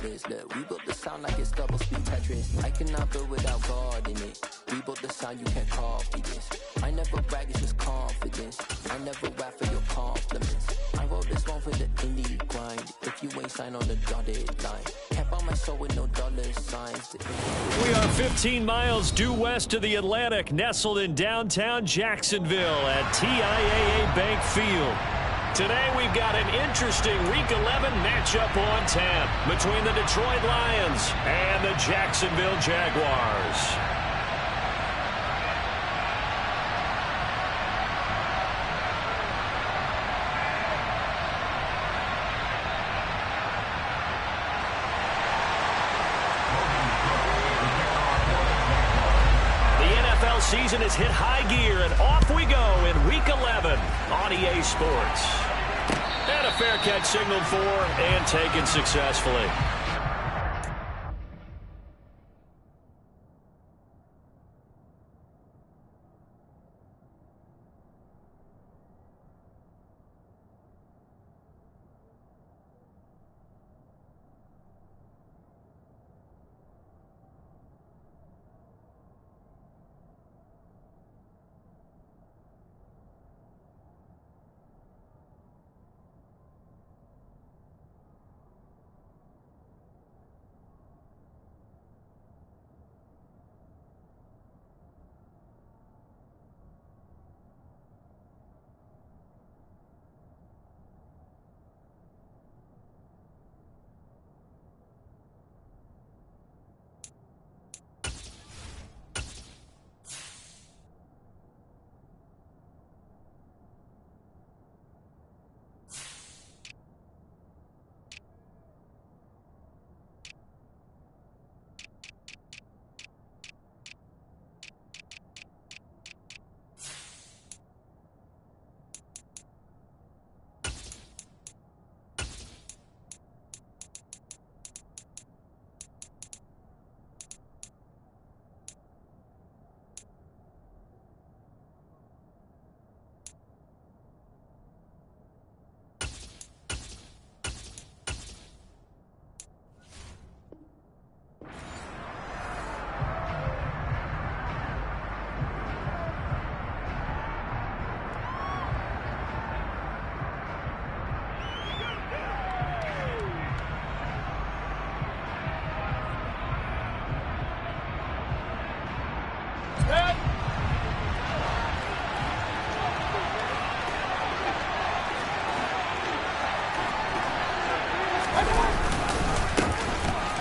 Look, we built the sound like it's double speed Tetris. I cannot build without God in it. We built the sound, you can't copy this. I never brag, it's just confidence. I never rap for your compliments. I wrote this one for the indie grind. If you ain't signed on the dotted line, can't buy my soul with no dollar signs. We are 15 miles due west of the Atlantic, nestled in downtown Jacksonville at TIAA Bank Field. Today we've got an interesting Week 11 matchup on tap between the Detroit Lions and the Jacksonville Jaguars. Season has hit high gear, and off we go in Week 11 on EA Sports. And a fair catch signaled for and taken successfully.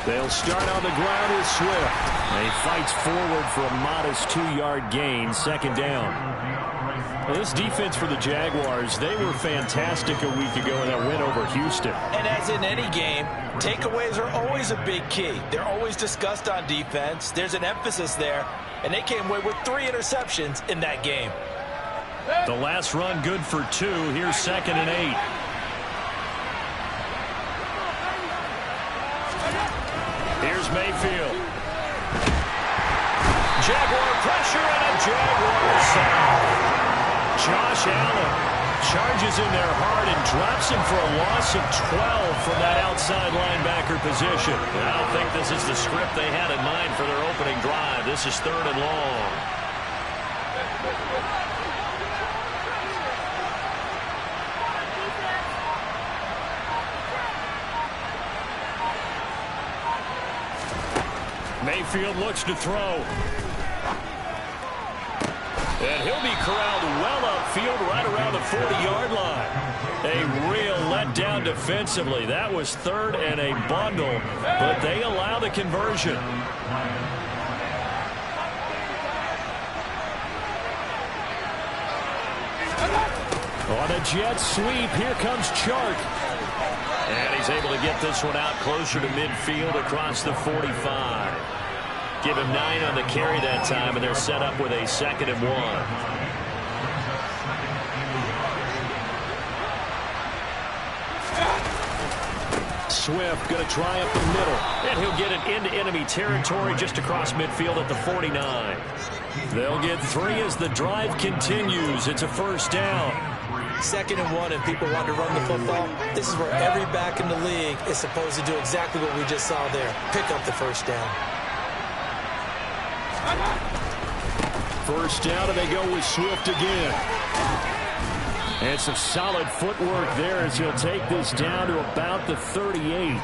They'll start on the ground with Swift. He fights forward for a modest 2-yard gain, second down. Well, this defense for the Jaguars, they were fantastic a week ago in that win over Houston. And as in any game, takeaways are always a big key. They're always discussed on defense. There's an emphasis there, and they came away with 3 interceptions in that game. The last run good for 2. Here's 2nd and 8. Here's Mayfield. Jaguar pressure and a Jaguar sack. Josh Allen charges in there hard and drops him for a loss of 12 from that outside linebacker position. I don't think this is the script they had in mind for their opening drive. This is 3rd and long. Mayfield looks to throw. And he'll be corralled well upfield right around the 40-yard line. A real letdown defensively. That was 3rd and a bundle, but they allow the conversion. On a jet sweep, here comes Chark. And he's able to get this one out closer to midfield across the 45. Give him 9 on the carry that time, and they're set up with a 2nd and 1. Swift going to try up the middle, and he'll get it into enemy territory just across midfield at the 49. They'll get 3 as the drive continues. It's a 1st down. 2nd and 1 and people want to run the football, this is where every back in the league is supposed to do exactly what we just saw there. Pick up the first down. First down, and they go with Swift again. And some solid footwork there as he'll take this down to about the 38.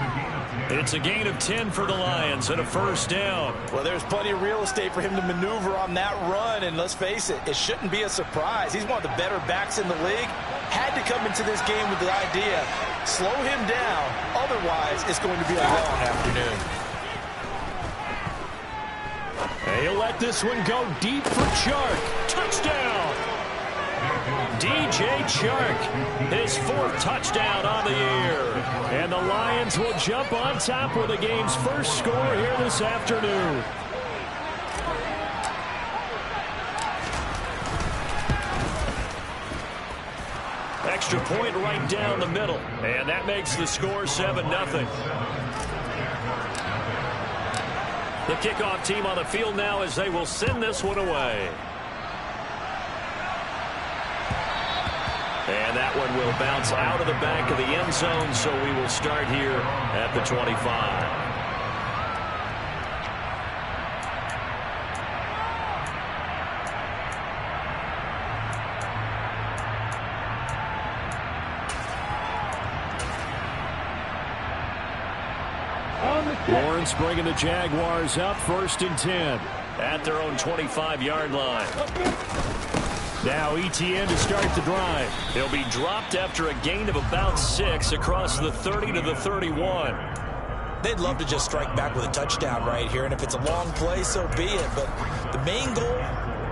It's a gain of 10 for the Lions and a first down. Well, there's plenty of real estate for him to maneuver on that run, and let's face it, it shouldn't be a surprise. He's one of the better backs in the league. Had to come into this game with the idea, slow him down, otherwise it's going to be a long afternoon. He'll let this one go deep for Chark. Touchdown! DJ Chark, his 4th touchdown on the year. And the Lions will jump on top with the game's first score here this afternoon. Extra point right down the middle. And that makes the score 7-0. The kickoff team on the field now as they will send this one away. And that one will bounce out of the back of the end zone, so we will start here at the 25. Lawrence bringing the Jaguars up 1st and 10 at their own 25-yard line. Now Etienne to start the drive. He'll be dropped after a gain of about 6 across the 30 to the 31. They'd love to just strike back with a touchdown right here, and if it's a long play, so be it. But the main goal,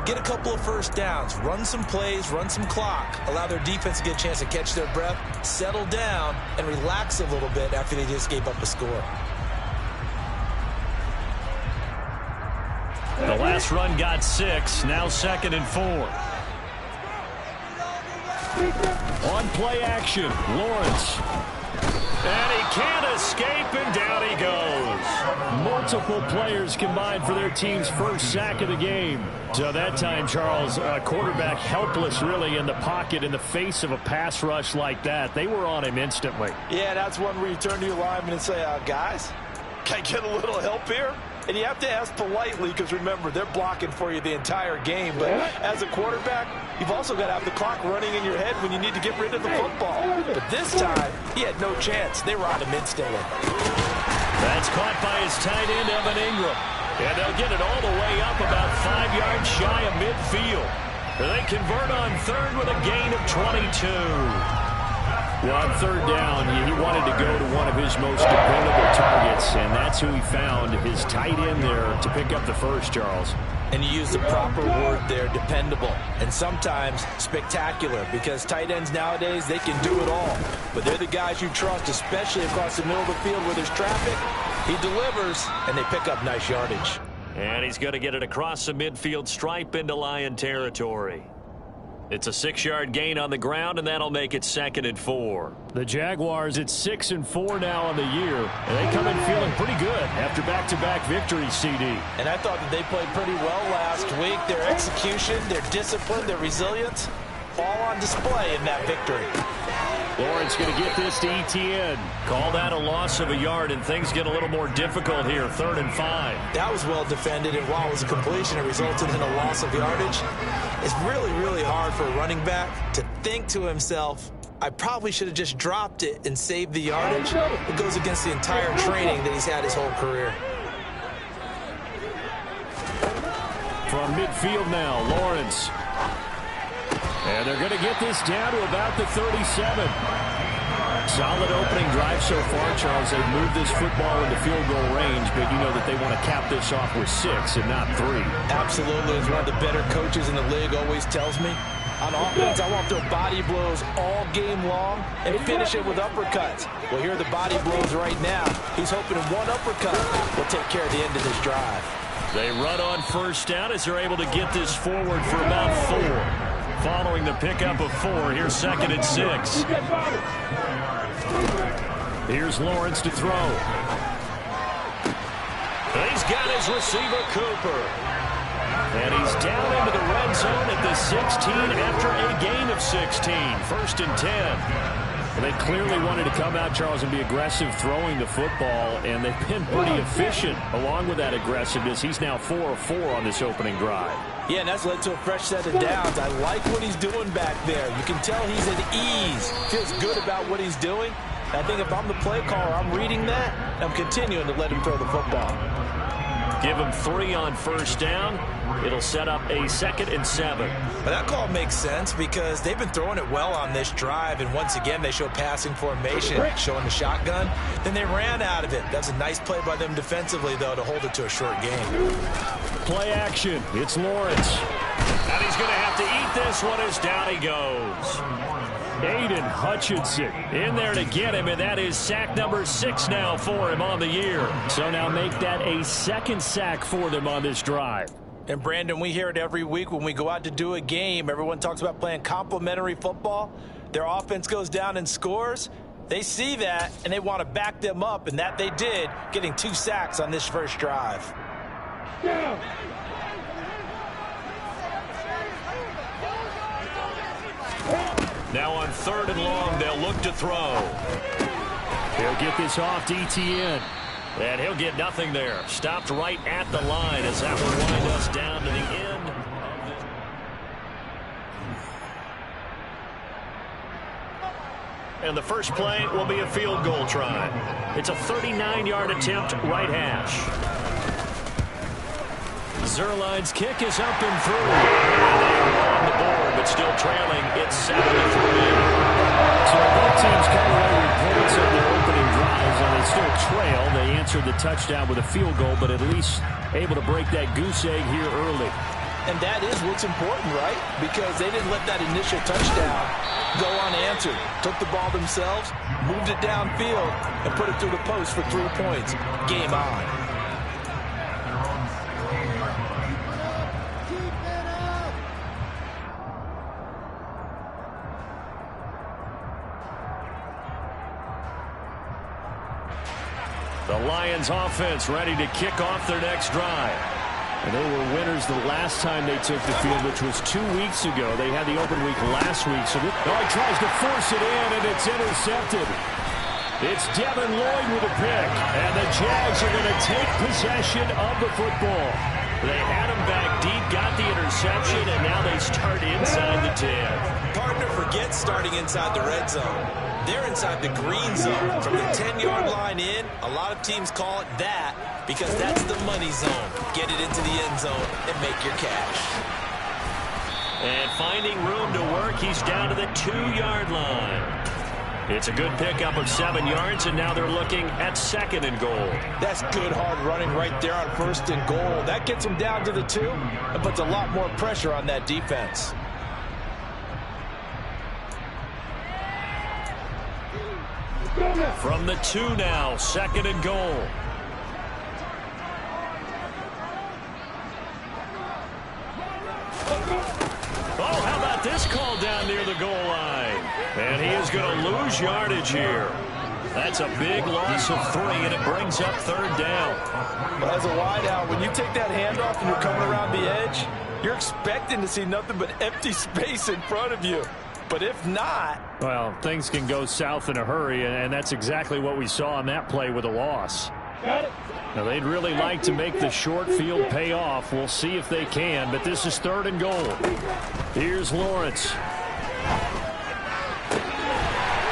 get a couple of first downs, run some plays, run some clock, allow their defense to get a chance to catch their breath, settle down, and relax a little bit after they just gave up a score. The last run got 6, now 2nd and 4. On play action, Lawrence. And he can't escape, and down he goes. Multiple players combined for their team's first sack of the game. So that time, Charles, a quarterback helpless really in the pocket in the face of a pass rush like that. They were on him instantly. Yeah, that's one where you turn to your lineman and say, guys, can I get a little help here? And you have to ask politely because, remember, they're blocking for you the entire game. But as a quarterback, you've also got to have the clock running in your head when you need to get rid of the football. But this time, he had no chance. They were on him instantly. That's caught by his tight end, Evan Ingram. And they'll get it all the way up about 5 yards shy of midfield. They convert on 3rd with a gain of 22. Well, on 3rd down, he wanted to go to one of his most dependable targets, and that's who he found, his tight end there, to pick up the first, Charles. And you use the proper word there, dependable, and sometimes spectacular, because tight ends nowadays, they can do it all. But they're the guys you trust, especially across the middle of the field where there's traffic. He delivers, and they pick up nice yardage. And he's going to get it across the midfield stripe into Lion territory. It's a 6-yard gain on the ground, and that'll make it 2nd and 4. The Jaguars at 6 and 4 now on the year, and they come in feeling pretty good after back-to-back victories, CD. And I thought that they played pretty well last week. Their execution, their discipline, their resilience, all on display in that victory. Lawrence going to get this to Etienne. Call that a loss of a yard, and things get a little more difficult here, 3rd and 5. That was well defended, and while it was a completion, it resulted in a loss of yardage. It's really, really hard for a running back to think to himself, I probably should have just dropped it and saved the yardage. It goes against the entire training that he's had his whole career. From midfield now, Lawrence. And they're going to get this down to about the 37. Solid opening drive so far, Charles. They've moved this football into field goal range, but you know that they want to cap this off with 6 and not 3. Absolutely. As one of the better coaches in the league always tells me, on offense, I want to throw body blows all game long and finish it with uppercuts. Well, here are the body blows right now. He's hoping one uppercut will take care of the end of this drive. They run on 1st down as they're able to get this forward for about 4. Following the pickup of 4, here's 2nd and 6. Here's Lawrence to throw. He's got his receiver, Cooper. And he's down into the red zone at the 16 after a gain of 16. 1st and 10. Well, they clearly wanted to come out, Charles, and be aggressive throwing the football, and they've been pretty efficient along with that aggressiveness. He's now 4 of 4 on this opening drive. Yeah, and that's led to a fresh set of downs. I like what he's doing back there. You can tell he's at ease. Feels good about what he's doing. I think if I'm the play caller, I'm reading that, and I'm continuing to let him throw the football. Give him 3 on 1st down. It'll set up a 2nd and 7. But that call makes sense because they've been throwing it well on this drive, and once again, they show passing formation, showing the shotgun. Then they ran out of it. That's a nice play by them defensively, though, to hold it to a short game. Play action. It's Lawrence. And he's going to have to eat this one as down he goes. Aiden Hutchinson in there to get him, and that is sack number 6 now for him on the year. So now make that a 2nd sack for them on this drive. And, Brandon, we hear it every week when we go out to do a game. Everyone talks about playing complementary football. Their offense goes down and scores. They see that, and they want to back them up, and that they did, getting 2 sacks on this first drive. Now on 3rd and long, they'll look to throw. They'll get this off to Etienne. And he'll get nothing there. Stopped right at the line as that will wind us down to the end. And the first play will be a field goal try. It's a 39-yard attempt, right hash. Zuerlein's kick is up and through. And they are on the board, but still trailing. It's 7-3. So both teams come away with points on their opening drives, and they still trail. They answered the touchdown with a field goal, but at least able to break that goose egg here early. And that is what's important, right? Because they didn't let that initial touchdown go unanswered. Took the ball themselves, moved it downfield, and put it through the post for 3 points. Game on. The Lions offense ready to kick off their next drive. And they were winners the last time they took the field, which was 2 weeks ago. They had the open week last week. So he tries to force it in, and it's intercepted. It's Devin Lloyd with a pick. And the Jags are going to take possession of the football. They had him back deep, got the interception, and now they start inside the 10. Partner forgets starting inside the red zone. They're inside the green zone. From the 10-yard line in, a lot of teams call it that because that's the money zone. Get it into the end zone and make your cash. And finding room to work, he's down to the 2-yard line. It's a good pickup of 7 yards, and now they're looking at 2nd and goal. That's good hard running right there on 1st and goal. That gets them down to the 2 and puts a lot more pressure on that defense. From the 2 now, 2nd and goal. Oh, how about this call down near the goal line? And he is going to lose yardage here. That's a big loss of 3, and it brings up 3rd down. As a wideout, when you take that handoff and you're coming around the edge, you're expecting to see nothing but empty space in front of you. But if not... Well, things can go south in a hurry, and that's exactly what we saw on that play with a loss. Got it. Now, they'd really like to make the short field pay off. We'll see if they can, but this is 3rd and goal. Here's Lawrence.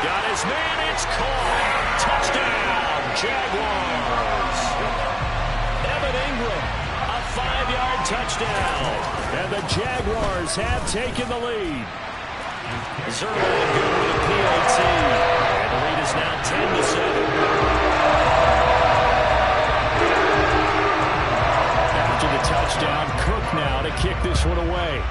Got his man. It's caught. Touchdown, Jaguars. Evan Ingram, a 5-yard touchdown. And the Jaguars have taken the lead. Zuerlein good with a PAT. And the lead is now 10-7. After the touchdown, Cook now to kick this one away.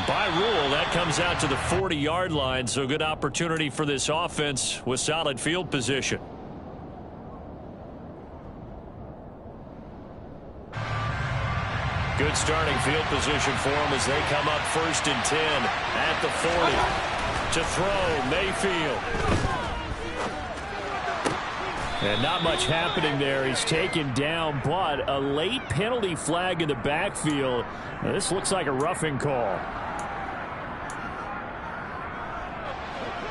By rule, that comes out to the 40-yard line, so good opportunity for this offense with solid field position. Good starting field position for them as they come up 1st and 10 at the 40. To throw, Mayfield. And not much happening there. He's taken down, but a late penalty flag in the backfield. Now, this looks like a roughing call.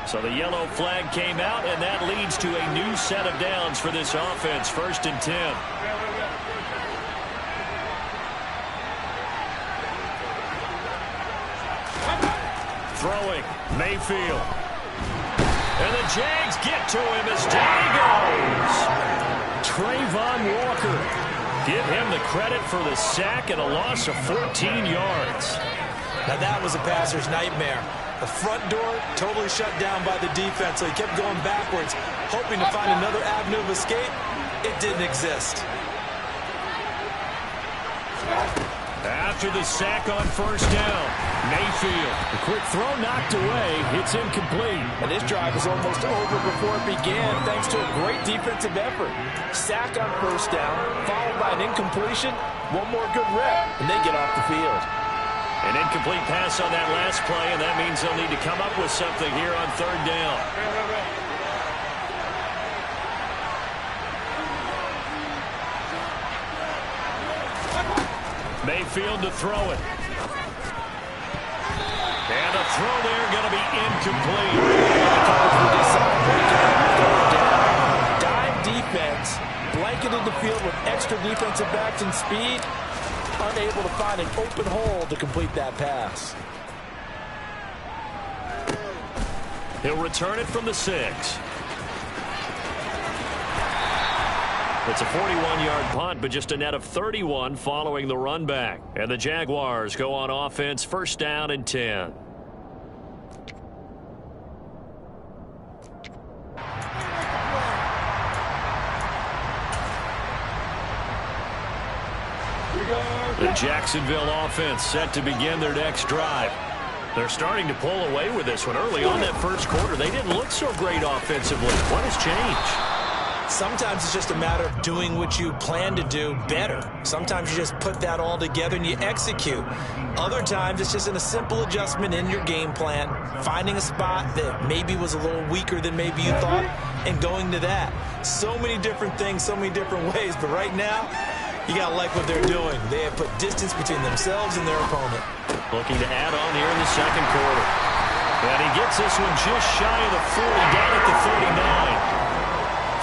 So the yellow flag came out, and that leads to a new set of downs for this offense. 1st and 10. Throwing, Mayfield. And the Jags get to him as down he goes. Trayvon Walker. Give him the credit for the sack and a loss of 14 yards. Now that was a passer's nightmare. The front door totally shut down by the defense, so he kept going backwards, hoping to find another avenue of escape. It didn't exist. After the sack on 1st down, Mayfield. The quick throw knocked away. It's incomplete. And this drive was almost over before it began, thanks to a great defensive effort. Sack on 1st down, followed by an incompletion. One more good rep, and they get off the field. An incomplete pass on that last play, and that means they'll need to come up with something here on 3rd down. Mayfield to throw it. And a throw there going to be incomplete. Dime defense, blanketed the field with extra defensive backs and speed. Unable to find an open hole to complete that pass. He'll return it from the 6. It's a 41-yard punt, but just a net of 31 following the run back. And the Jaguars go on offense, 1st down and 10. The Jacksonville offense set to begin their next drive. They're starting to pull away with this one. Early on that 1st quarter, they didn't look so great offensively. What has changed? Sometimes it's just a matter of doing what you plan to do better. Sometimes you just put that all together and you execute. Other times it's just a simple adjustment in your game plan, finding a spot that maybe was a little weaker than maybe you thought, and going to that. So many different things, so many different ways, but right now, you got to like what they're doing. They have put distance between themselves and their opponent. Looking to add on here in the 2nd quarter. And he gets this one just shy of the 40, down at the 39.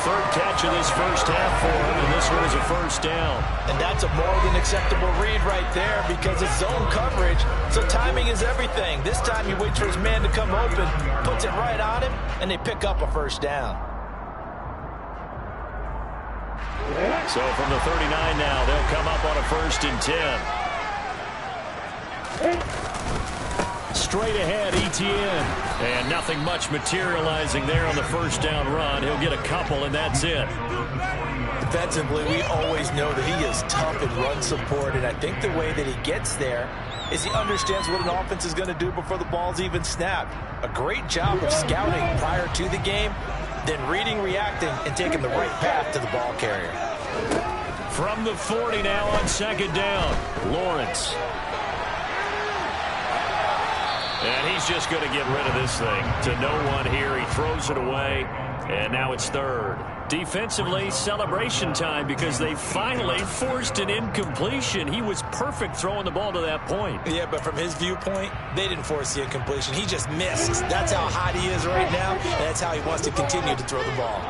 3rd catch of this 1st half for him, and this one is a 1st down. And that's a more than acceptable read right there because it's zone coverage, so timing is everything. This time he waits for his man to come open, puts it right on him, and they pick up a 1st down. So from the 39 now, they'll come up on a 1st and 10. Straight ahead, Etienne. And nothing much materializing there on the 1st down run. He'll get a couple, and that's it. Defensively, we always know that he is tough in run support, and I think the way that he gets there is he understands what an offense is going to do before the ball's even snapped. A great job of scouting prior to the game, then reading, reacting, and taking the right path to the ball carrier. From the 40 now on 2nd down, Lawrence. And he's just going to get rid of this thing to no one here. He throws it away, and now it's 3rd. Defensively, celebration time because they finally forced an incompletion. He was perfect throwing the ball to that point. Yeah, but from his viewpoint, they didn't force the incompletion. He just missed. That's how hot he is right now, and that's how he wants to continue to throw the ball.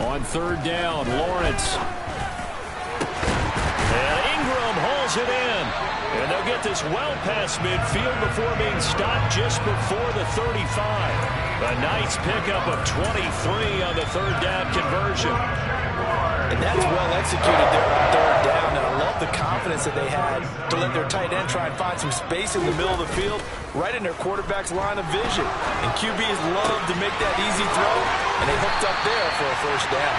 On 3rd down, Lawrence. And Ingram hauls it in. And they'll get this well past midfield before being stopped just before the 35. A nice pickup of 23 on the 3rd down conversion. And that's well executed there on 3rd down. And I love the confidence that they had to let their tight end try and find some space in the middle of the field, right in their quarterback's line of vision. And QBs love to make that easy throw, and they hooked up there for a 1st down.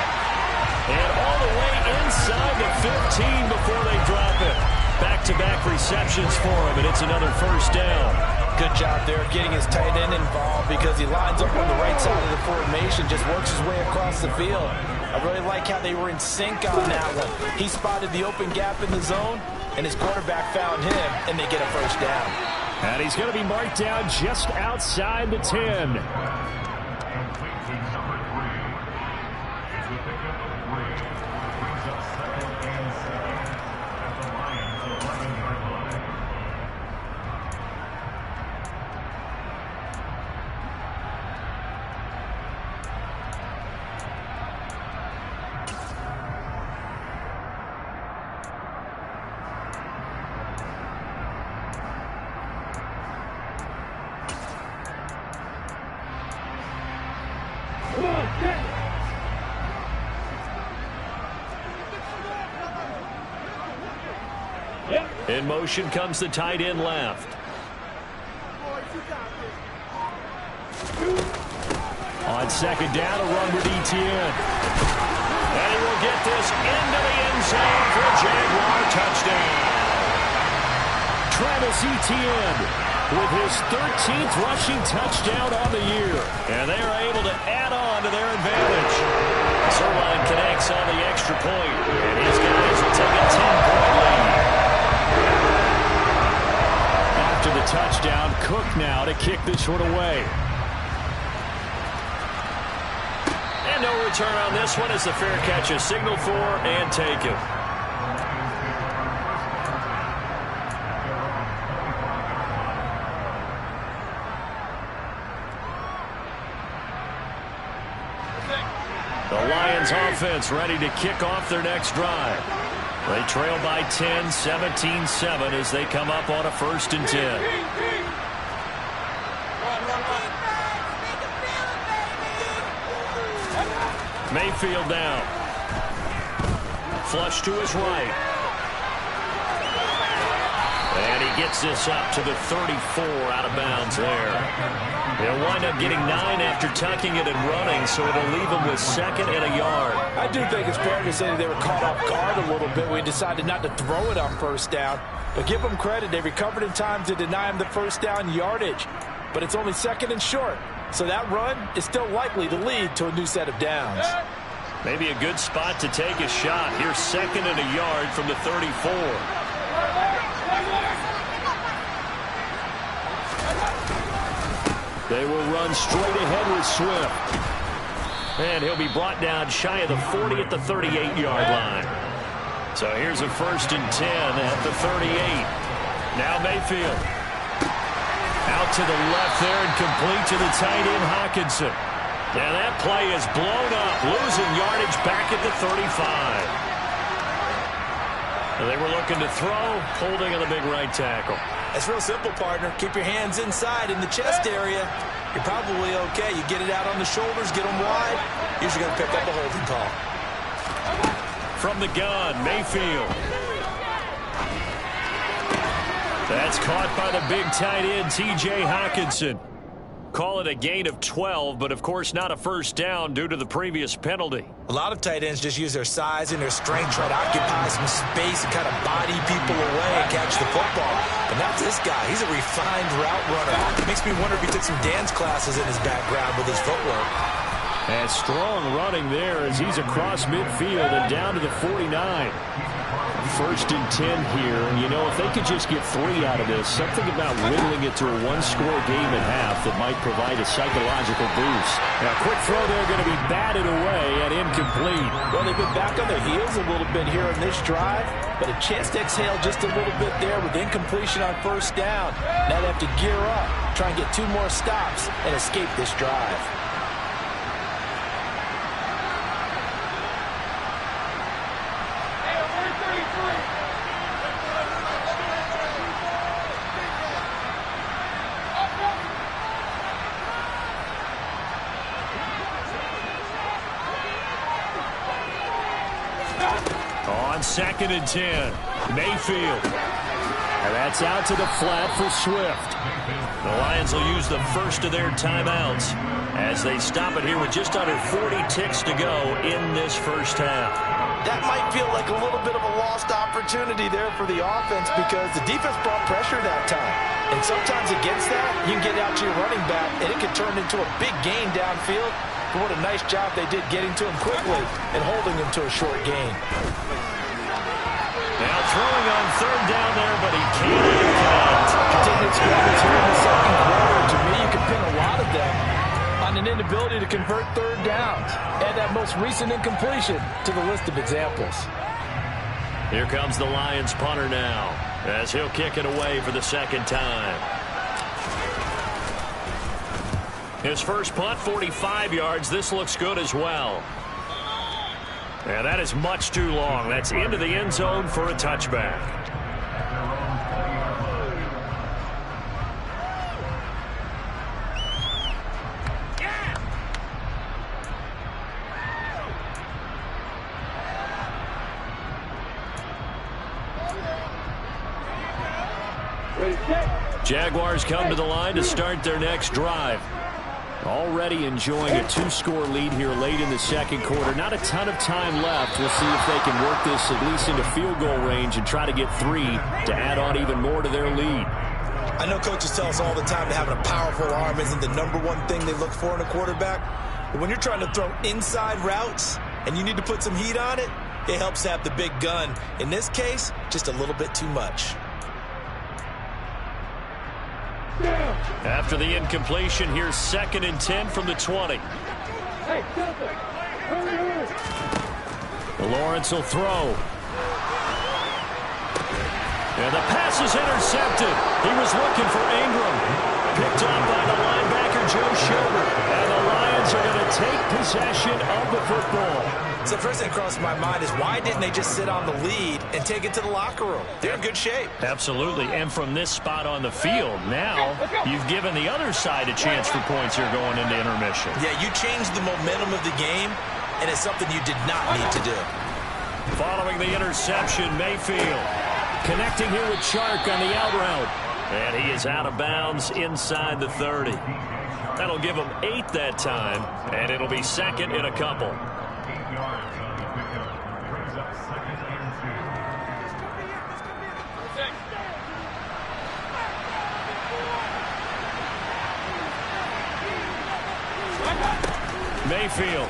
And all the way inside the 15 before they drop it. Back-to-back receptions for him, and it's another 1st down. Good job there getting his tight end involved because he lines up on the right side of the formation, just works his way across the field. I really like how they were in sync on that one. He spotted the open gap in the zone, and his quarterback found him, and they get a 1st down. And he's going to be marked down just outside the 10. In motion comes the tight end left. On second down, a run with Etienne. And he will get this into the end zone for a Jaguar touchdown. Travis Etienne with his 13th rushing touchdown on the year. And they are able to add on to their advantage. Zuerlein connects on the extra point, and his guys will take a 10-point lead. After the touchdown, Cook now to kick this one away. And no return on this one as the fair catch is signaled for and taken. The Lions offense ready to kick off their next drive. They trail by 10, 17-7 as they come up on a 1st and 10. Mayfield down. Flush to his right. And he gets this up to the 34 out of bounds there. He'll wind up getting 9 after tucking it and running, so it'll leave him with 2nd and a yard. I do think it's fair to say that they were caught off guard a little bit. We decided not to throw it on 1st down. But give them credit. They recovered in time to deny him the 1st down yardage. But it's only 2nd and short. So that run is still likely to lead to a new set of downs. Maybe a good spot to take a shot. Here's 2nd and a yard from the 34. They will run straight ahead with Swift. And he'll be brought down shy of the 40 at the 38-yard line. So here's a 1st and 10 at the 38. Now Mayfield. Out to the left there and complete to the tight end, Hockenson. And that play is blown up, losing yardage back at the 35. And they were looking to throw, holding on the big right tackle. It's real simple, partner. Keep your hands inside in the chest area. You're probably okay. You get it out on the shoulders, get them wide. Usually going to pick up a holding call. From the gun, Mayfield. That's caught by the big tight end, T.J. Hockenson. Call it a gain of 12, but of course not a 1st down due to the previous penalty. A lot of tight ends just use their size and their strength, try to occupy some space and kind of body people away and catch the football. But not this guy. He's a refined route runner. Makes me wonder if he took some dance classes in his background with his footwork. And strong running there as he's across midfield and down to the 49. 1st and 10 here. And, you know, if they could just get 3 out of this, something about whittling it to a 1-score game at half that might provide a psychological boost. Now, quick throw there going to be batted away and incomplete. Well, they've been back on their heels a little bit here in this drive, but a chance to exhale just a little bit there with incompletion on 1st down. Now they have to gear up, try and get 2 more stops and escape this drive. On 2nd and 10, Mayfield. And that's out to the flat for Swift. The Lions will use the first of their timeouts as they stop it here with just under 40 ticks to go in this 1st half. That might feel like a little bit of a lost opportunity there for the offense because the defense brought pressure that time. And sometimes against that, you can get out to your running back, and it can turn into a big gain downfield. But what a nice job they did getting to him quickly and holding him to a short gain. Now throwing on 3rd down there, but he can't connect. Continued struggles here in the 2nd quarter. To me, you can pin a lot of them on an inability to convert 3rd downs. Add that most recent incompletion to the list of examples. Here comes the Lions punter now as he'll kick it away for the 2nd time. His first punt, 45 yards. This looks good as well. And that is much too long. That's into the end zone for a touchback. Jaguars come to the line to start their next drive. Already enjoying a 2-score lead here late in the second quarter. Not a ton of time left. We'll see if they can work this at least into field goal range and try to get 3 to add on even more to their lead. I know coaches tell us all the time that having a powerful arm isn't the #1 thing they look for in a quarterback. But when you're trying to throw inside routes and you need to put some heat on it, it helps to have the big gun. In this case, just a little bit too much. After the incompletion, here's 2nd and 10 from the 20. Lawrence will throw. And the pass is intercepted. He was looking for Ingram. Picked up by the linebacker, Joe Schobert. And the Lions are going to take possession of the football. So the first thing that crosses my mind is why didn't they just sit on the lead and take it to the locker room? They're in good shape. Absolutely. And from this spot on the field, now you've given the other side a chance for points here going into intermission. Yeah, you changed the momentum of the game, and it's something you did not need to do. Following the interception, Mayfield connecting here with Chark on the out route. And he is out of bounds inside the 30. That'll give him 8 that time, and it'll be 2nd and a couple. Mayfield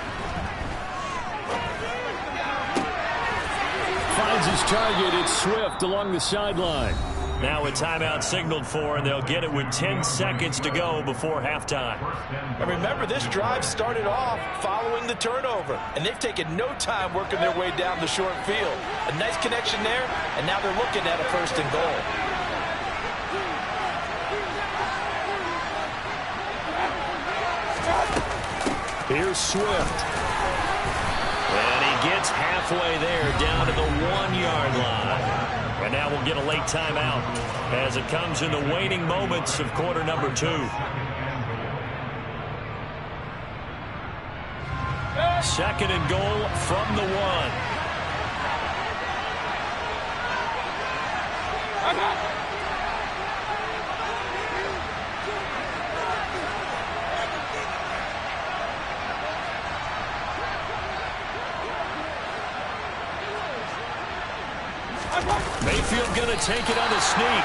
finds his target. It's Swift along the sideline. Now a timeout signaled for, and they'll get it with 10 seconds to go before halftime. And remember, this drive started off following the turnover, and they've taken no time working their way down the short field. A nice connection there, and now they're looking at a 1st and goal. Here's Swift. And he gets halfway there down to the 1-yard line. And now we'll get a late timeout as it comes in the waning moments of quarter number 2. 2nd and goal from the 1. Mayfield going to take it on the sneak.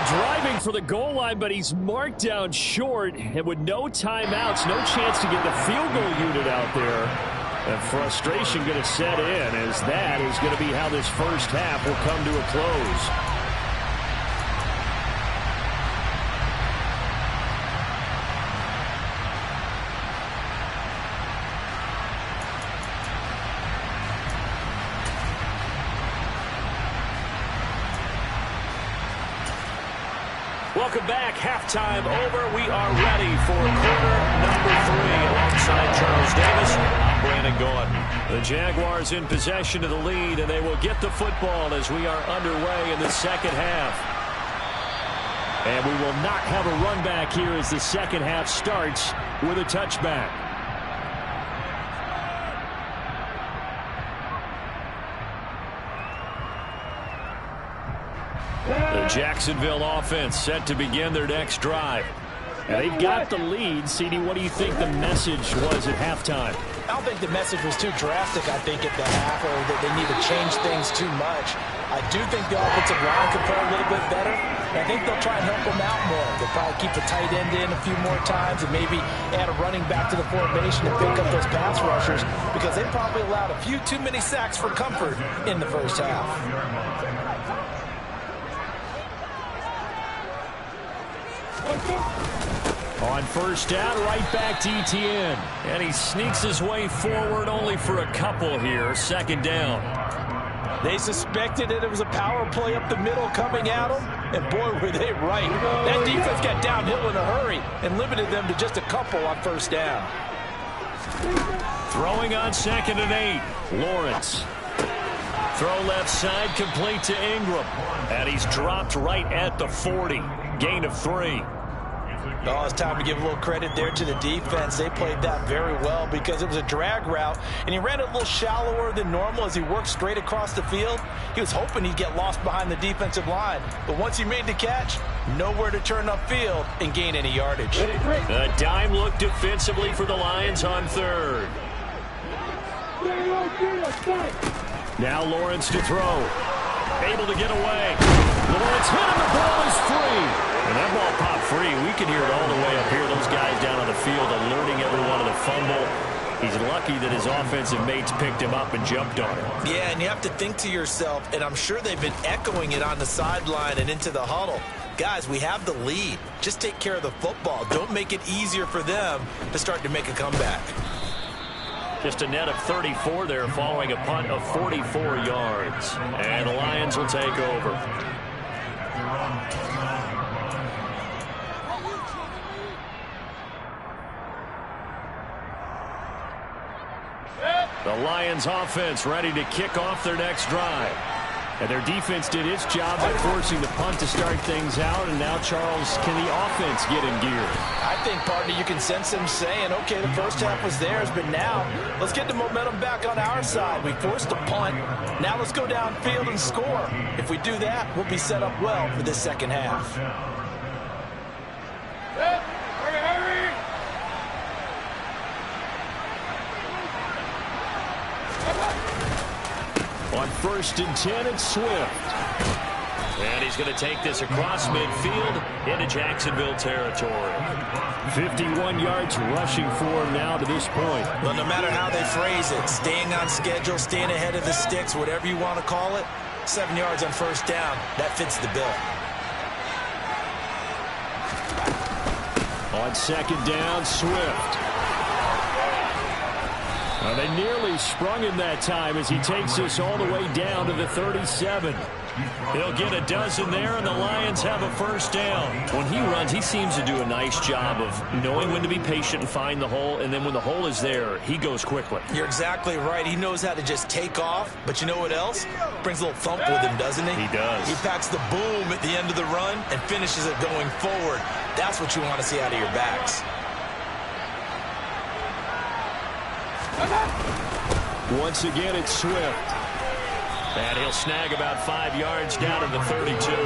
Driving for the goal line, but he's marked down short. And with no timeouts, no chance to get the field goal unit out there. And frustration going to set in, as that is going to be how this first half will come to a close. Welcome back. Halftime over. We are ready for quarter number 3. Alongside Charles Davis, I'm Brandon Gaudin. The Jaguars in possession of the lead, and they will get the football as we are underway in the second half. And we will not have a run back here as the second half starts with a touchback. The Jacksonville offense set to begin their next drive. And they've got the lead. CD, what do you think the message was at halftime? I don't think the message was too drastic, I think, at the half, or that they need to change things too much. I do think the offensive line could play a little bit better. I think they'll try and help them out more. They'll probably keep the tight end in a few more times and maybe add a running back to the formation to pick up those pass rushers, because they probably allowed a few too many sacks for comfort in the first half. On first down, right back to Etienne. And he sneaks his way forward only for a couple here. 2nd down. They suspected that it was a power play up the middle coming at them, and boy, were they right. That defense got downhill in a hurry and limited them to just a couple on first down. Throwing on 2nd and 8. Lawrence. Throw left side, complete to Ingram. And he's dropped right at the 40. Gain of 3. Oh, it's time to give a little credit there to the defense. They played that very well because it was a drag route, and he ran it a little shallower than normal as he worked straight across the field. He was hoping he'd get lost behind the defensive line, but once he made the catch, nowhere to turn upfield and gain any yardage. A dime look defensively for the Lions on third. Now Lawrence to throw. Able to get away. Lawrence hit him. The ball is free. And that ball popped free. We can hear it all the way up here. Those guys down on the field alerting everyone of the fumble. He's lucky that his offensive mates picked him up and jumped on him. Yeah, and you have to think to yourself, and I'm sure they've been echoing it on the sideline and into the huddle. Guys, we have the lead. Just take care of the football. Don't make it easier for them to start to make a comeback. Just a net of 34 there following a punt of 44 yards. And the Lions will take over. The Lions offense ready to kick off their next drive. And their defense did its job by forcing the punt to start things out. And now, Charles, can the offense get in gear? I think, partner, you can sense them saying, okay, the first half was theirs, but now let's get the momentum back on our side. We forced a punt. Now let's go downfield and score. If we do that, we'll be set up well for this second half. On 1st and 10, it's Swift. And he's going to take this across midfield into Jacksonville territory. 51 yards rushing for him now to this point. Well, no matter how they phrase it, staying on schedule, staying ahead of the sticks, whatever you want to call it, 7 yards on first down, that fits the bill. On 2nd down, Swift. They nearly sprung him that time as he takes this all the way down to the 37. He'll get a dozen there, and the Lions have a first down. When he runs, he seems to do a nice job of knowing when to be patient and find the hole, and then when the hole is there, he goes quickly. You're exactly right. He knows how to just take off, but you know what else? Brings a little thump with him, doesn't he? He does. He packs the boom at the end of the run and finishes it going forward. That's what you want to see out of your backs. Once again, it's Swift. And he'll snag about 5 yards down to the 32. Well,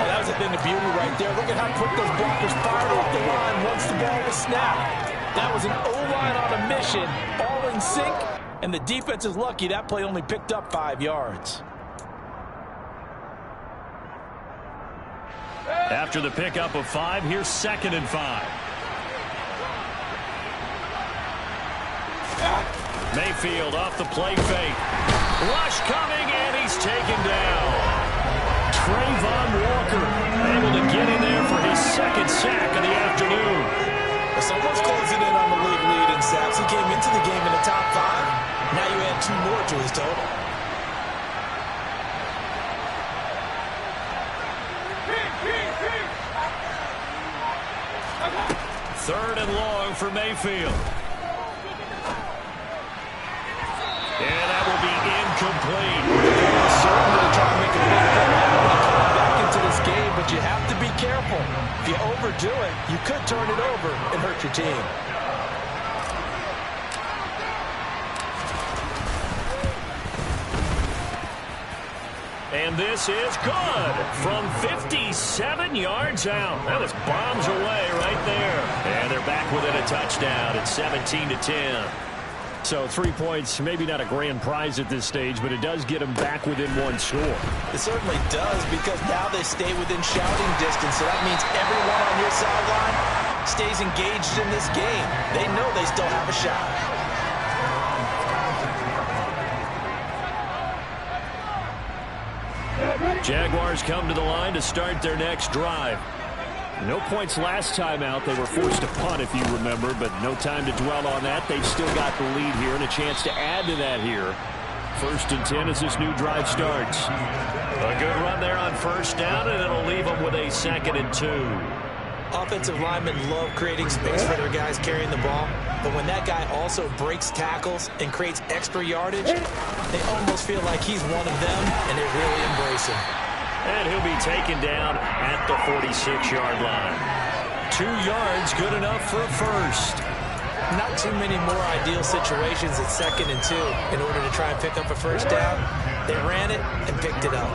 that was a thing of beauty right there. Look at how quick those blockers fired off the line once the ball was snapped. That was an O-line on a mission, all in sync, and the defense is lucky that play only picked up 5 yards. After the pickup of 5, here's 2nd and 5. Mayfield off the play fake. Rush coming, and he's taken down. Trayvon Walker able to get in there for his 2nd sack of the afternoon. Well, someone's closing in on the league lead in sacks. He came into the game in the top 5. Now you add 2 more to his total. Third and long for Mayfield. And that will be incomplete. Certainly trying to make a big play coming back into this game, but you have to be careful. If you overdo it, you could turn it over and hurt your team. And this is good from 57 yards out. That was bombs away right there. And they're back within a touchdown at 17-10. So 3 points, maybe not a grand prize at this stage, but it does get them back within 1 score. It certainly does, because now they stay within shouting distance. So that means everyone on your sideline stays engaged in this game. They know they still have a shot. Jaguars come to the line to start their next drive. No points last time out. They were forced to punt, if you remember, but no time to dwell on that. They've still got the lead here and a chance to add to that here. 1st and 10 as this new drive starts. A good run there on first down, and it'll leave them with a 2nd and 2. Offensive linemen love creating space for their guys carrying the ball, but when that guy also breaks tackles and creates extra yardage, they almost feel like he's one of them, and they really embrace him. And he'll be taken down at the 46-yard line. 2 yards, good enough for a first. Not too many more ideal situations at 2nd and 2 in order to try and pick up a first down. They ran it and picked it up.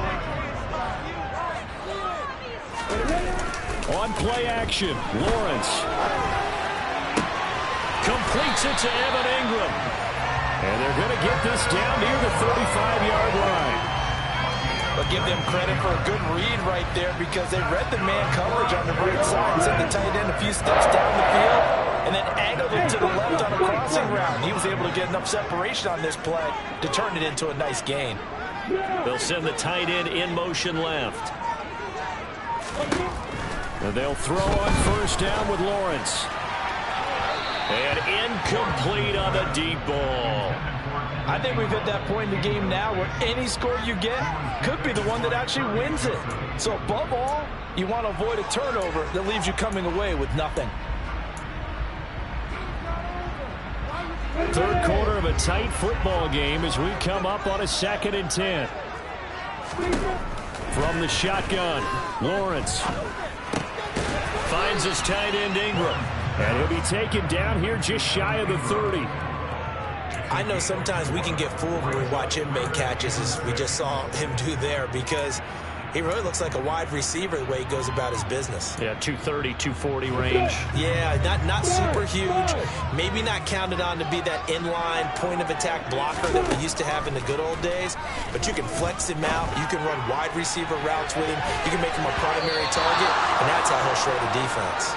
On play action, Lawrence completes it to Evan Ingram. And they're going to get this down near the 35-yard line. But give them credit for a good read right there because they read the man coverage on the right side and sent the tight end a few steps down the field and then angled it to the left on a crossing route. He was able to get enough separation on this play to turn it into a nice gain. They'll send the tight end in motion left. And they'll throw on first down with Lawrence. And incomplete on the deep ball. I think we've hit that point in the game now where any score you get could be the one that actually wins it. So above all, you want to avoid a turnover that leaves you coming away with nothing. Third quarter of a tight football game as we come up on a 2nd and 10. From the shotgun, Lawrence finds his tight end Ingram. And he'll be taken down here just shy of the 30. I know sometimes we can get fooled when we watch him make catches, as we just saw him do there, because he really looks like a wide receiver the way he goes about his business. Yeah, 230, 240 range. Yeah, not super huge. Maybe not counted on to be that inline point-of-attack blocker that we used to have in the good old days. But you can flex him out. You can run wide receiver routes with him. You can make him a primary target, and that's how he'll show the defense.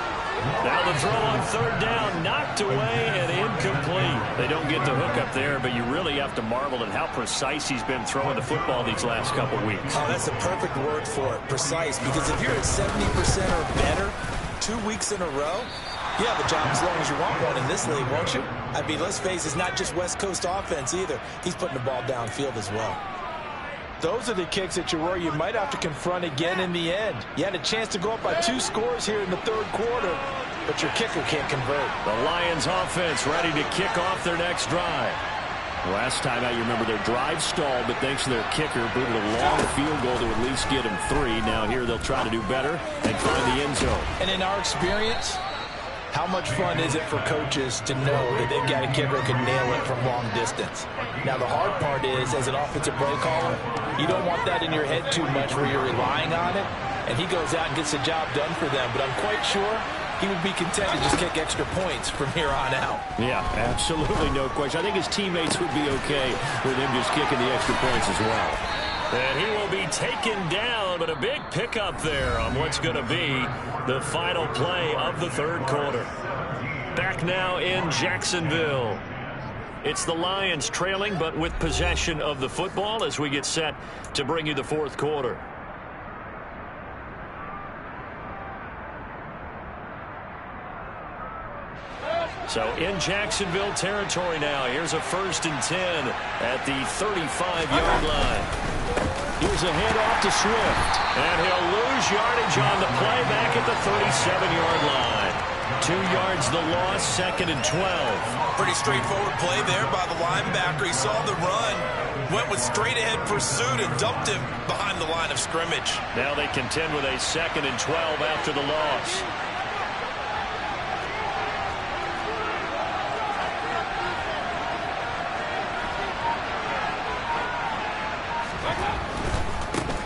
Now the throw on third down, knocked away and incomplete. They don't get the hook up there, but you really have to marvel at how precise he's been throwing the football these last couple weeks. Oh, that's a perfect word for it, precise, because if you're at 70% or better 2 weeks in a row, you have a job as long as you want one in this league, won't you? I mean, let's face it, it's not just West Coast offense either. He's putting the ball downfield as well. Those are the kicks that you worry you might have to confront again in the end. You had a chance to go up by 2 scores here in the third quarter, but your kicker can't convert. The Lions offense ready to kick off their next drive. Last time out, you remember their drive stalled, but thanks to their kicker, booted a long field goal to at least get them 3. Now here they'll try to do better and find the end zone. And in our experience, how much fun is it for coaches to know that they've got a kicker who can nail it from long distance? Now, the hard part is, as an offensive play caller, you don't want that in your head too much where you're relying on it, and he goes out and gets the job done for them. But I'm quite sure he would be content to just kick extra points from here on out. Yeah, absolutely no question. I think his teammates would be okay with him just kicking the extra points as well. And he will be taken down, but a big pickup there on what's going to be the final play of the third quarter. Back now in Jacksonville. It's the Lions trailing, but with possession of the football as we get set to bring you the fourth quarter. So in Jacksonville territory now. Here's a 1st and 10 at the 35-yard line. Here's a handoff to Swift. And he'll lose yardage on the play back at the 37-yard line. 2 yards the loss, 2nd and 12. Pretty straightforward play there by the linebacker. He saw the run, went with straight-ahead pursuit, and dumped him behind the line of scrimmage. Now they contend with a 2nd and 12 after the loss.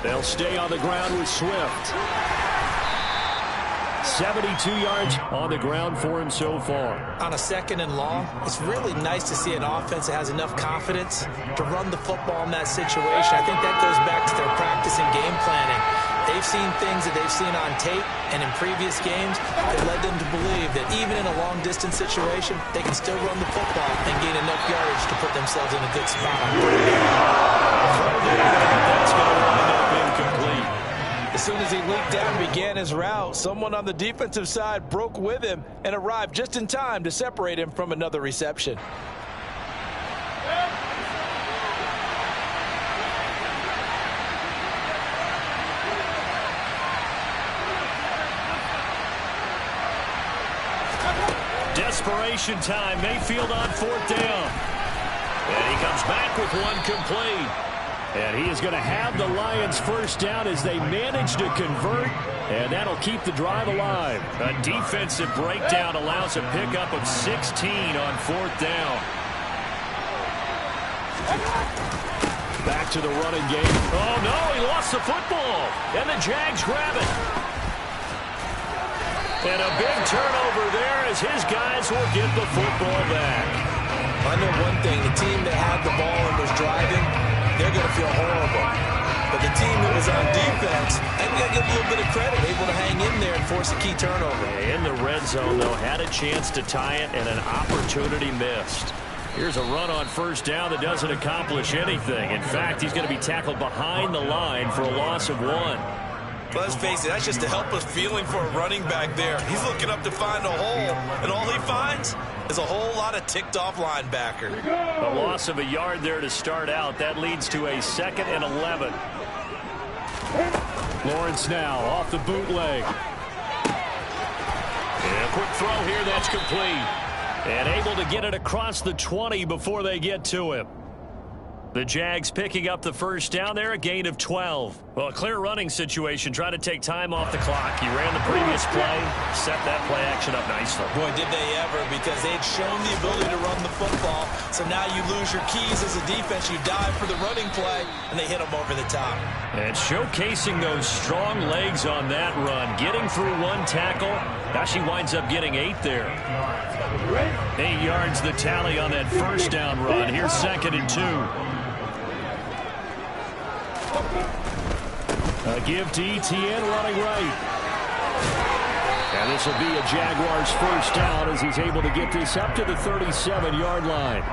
They'll stay on the ground with Swift. 72 yards on the ground for him so far. On a 2nd and long, it's really nice to see an offense that has enough confidence to run the football in that situation. I think that goes back to their practice and game planning. They've seen things that they've seen on tape and in previous games that led them to believe that even in a long-distance situation, they can still run the football and gain enough yardage to put themselves in a good spot on third down. That's going to wind up incomplete. As soon as he leaked out and began his route, someone on the defensive side broke with him and arrived just in time to separate him from another reception. Desperation time. Mayfield on 4th down. And he comes back with one complete. And he is going to have the Lions first down as they manage to convert, and that'll keep the drive alive. A defensive breakdown allows a pickup of 16 on 4th down. Back to the running game. Oh, no, he lost the football, and the Jags grab it. And a big turnover there as his guys will get the football back. I know one thing, the team that had the ball and was driving, they're going to feel horrible. But the team that was on defense, I think we got to give a little bit of credit, able to hang in there and force a key turnover. In the red zone, though, had a chance to tie it and an opportunity missed. Here's a run on first down that doesn't accomplish anything. In fact, he's going to be tackled behind the line for a loss of 1. Let's face it, that's just a helpless feeling for a running back there. He's looking up to find a hole, and all he finds is a whole lot of ticked-off linebacker. A loss of a yard there to start out. That leads to a 2nd and 11. Lawrence now off the bootleg. And a quick throw here, that's complete. And able to get it across the 20 before they get to him. The Jags picking up the first down there, a gain of 12. Well, a clear running situation, trying to take time off the clock. He ran the previous play, set that play action up nicely. Boy, did they ever, because they'd shown the ability to run the football. So now you lose your keys as a defense. You dive for the running play, and they hit them over the top. And showcasing those strong legs on that run, getting through 1 tackle. Now she winds up getting 8 there. 8 yards the tally on that first down run. Here's 2nd and 2. A give to Etienne running right. And this will be a Jaguars first down as he's able to get this up to the 37-yard line.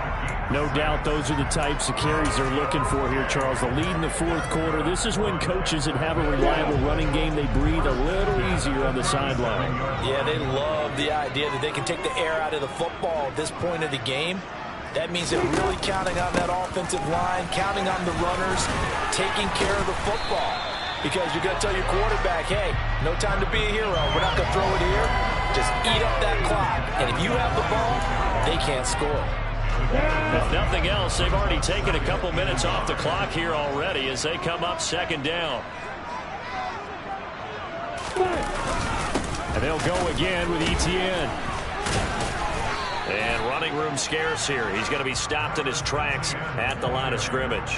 No doubt those are the types of carries they're looking for here, Charles. The lead in the 4th quarter. This is when coaches that have a reliable running game, they breathe a little easier on the sideline. Yeah, they love the idea that they can take the air out of the football at this point of the game. That means they're really counting on that offensive line, counting on the runners, taking care of the football. Because you're going to tell your quarterback, hey, no time to be a hero. We're not going to throw it here. Just eat up that clock. And if you have the ball, they can't score. If nothing else, they've already taken a couple minutes off the clock here already as they come up 2nd down. And they'll go again with Etienne. And running room scarce here. He's going to be stopped in his tracks at the line of scrimmage.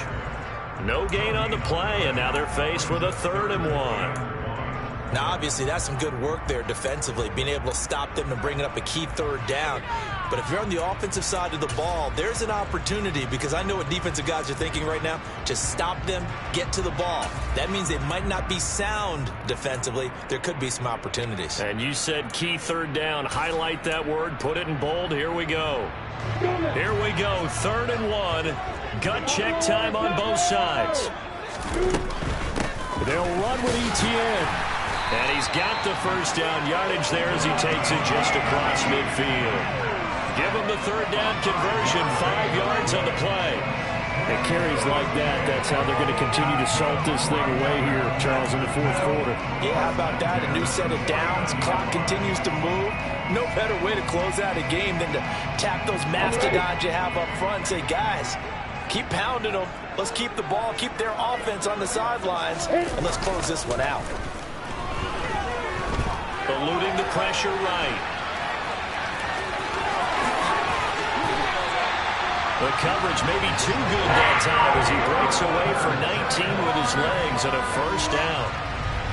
No gain on the play, and now they're faced with a 3rd and 1. Now, obviously, that's some good work there defensively, being able to stop them and bringing up a key 3rd down. But if you're on the offensive side of the ball, there's an opportunity, because I know what defensive guys are thinking right now. Just stop them, get to the ball. That means they might not be sound defensively. There could be some opportunities. And you said key 3rd down. Highlight that word, put it in bold. Here we go. Here we go, 3rd and 1. Gut check time on both sides. They'll run with Etienne. And he's got the first down yardage there as he takes it just across midfield. Give him the 3rd down conversion, 5 yards on the play. And carries like that, that's how they're going to continue to salt this thing away here, Charles, in the 4th quarter. Yeah, how about that? A new set of downs. Clock continues to move. No better way to close out a game than to tap those mastodons you have up front and say, guys, keep pounding them. Let's keep the ball, keep their offense on the sidelines, and let's close this one out. Eluding the pressure right. The coverage may be too good that time as he breaks away for 19 with his legs and a first down.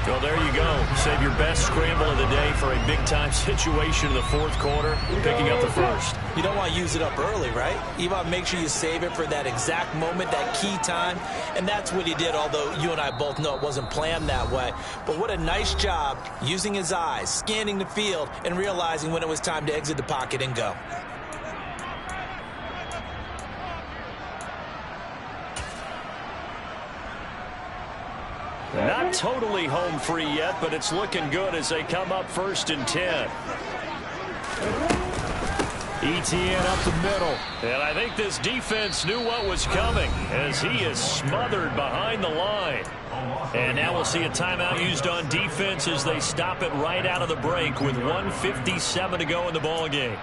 Well, there you go. Save your best scramble of the day for a big-time situation in the 4th quarter, picking up the first. You don't want to use it up early, right? You want to make sure you save it for that exact moment, that key time. And that's what he did, although you and I both know it wasn't planned that way. But what a nice job using his eyes, scanning the field, and realizing when it was time to exit the pocket and go. Not totally home free yet, but it's looking good as they come up 1st and 10. Etienne up the middle. And I think this defense knew what was coming as he is smothered behind the line. And now we'll see a timeout used on defense as they stop it right out of the break with 1:57 to go in the ball game.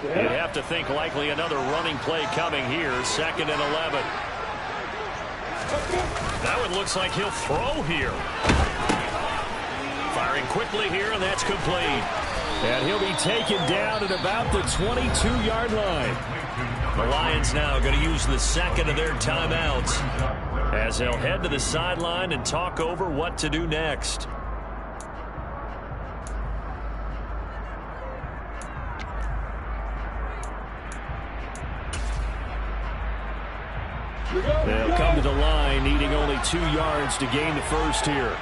You'd have to think likely another running play coming here. 2nd and 11. That one looks like he'll throw here. Firing quickly here, and that's complete. And he'll be taken down at about the 22-yard line. The Lions now going to use the 2nd of their timeouts as they'll head to the sideline and talk over what to do next. They'll come to the line, needing only 2 yards to gain the first here.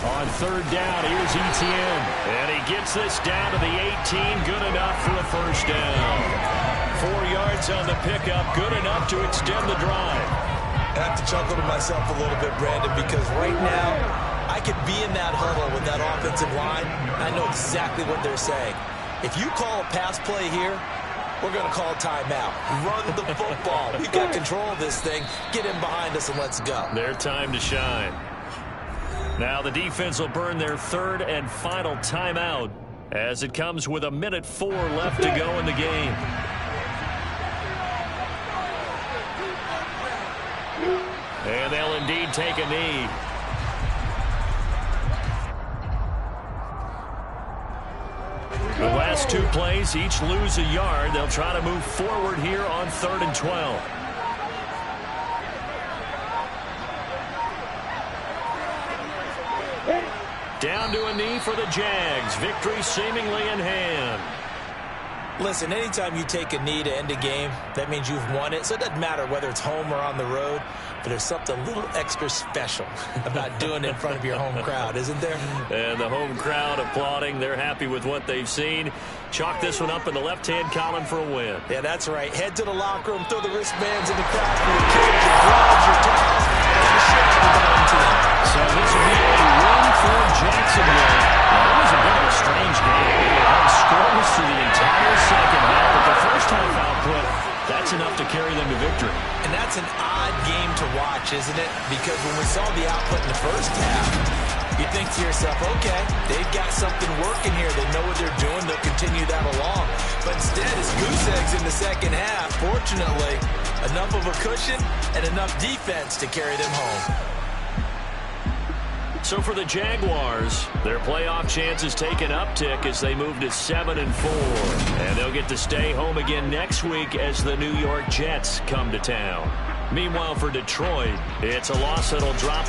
On 3rd down, here's Etienne. And he gets this down to the 18. Good enough for a first down. 4 yards on the pickup. Good enough to extend the drive. I have to chuckle to myself a little bit, Brandon, because right now I could be in that huddle with that offensive line. I know exactly what they're saying. If you call a pass play here, we're going to call a timeout. Run the football. We've got control of this thing. Get him behind us and let's go. Their time to shine. Now the defense will burn their 3rd and final timeout as it comes with 1:04 left to go in the game. And they'll indeed take a knee. The last 2 plays each lose a yard. They'll try to move forward here on 3rd and 12. Down to a knee for the Jags. Victory seemingly in hand. Listen, anytime you take a knee to end a game, that means you've won it. So it doesn't matter whether it's home or on the road, but there's something a little extra special about doing it in front of your home crowd, isn't there? And the home crowd applauding. They're happy with what they've seen. Chalk this one up in the left-hand column for a win. Yeah, that's right. Head to the locker room, throw the wristbands in the crowd for your kids, your gloves, your towels, and your shit to the home team. So this will be a win for Jacksonville. Well, it was a bit of a strange game. They had scores through the entire second half, but the first half output, that's enough to carry them to victory. And that's an odd game to watch, isn't it? Because when we saw the output in the first half, you think to yourself, okay, they've got something working here. They know what they're doing. They'll continue that along. But instead, it's goose eggs in the second half. Fortunately, enough of a cushion and enough defense to carry them home. So for the Jaguars, their playoff chances take an uptick as they move to 7-4. And they'll get to stay home again next week as the New York Jets come to town. Meanwhile, for Detroit, it's a loss that'll drop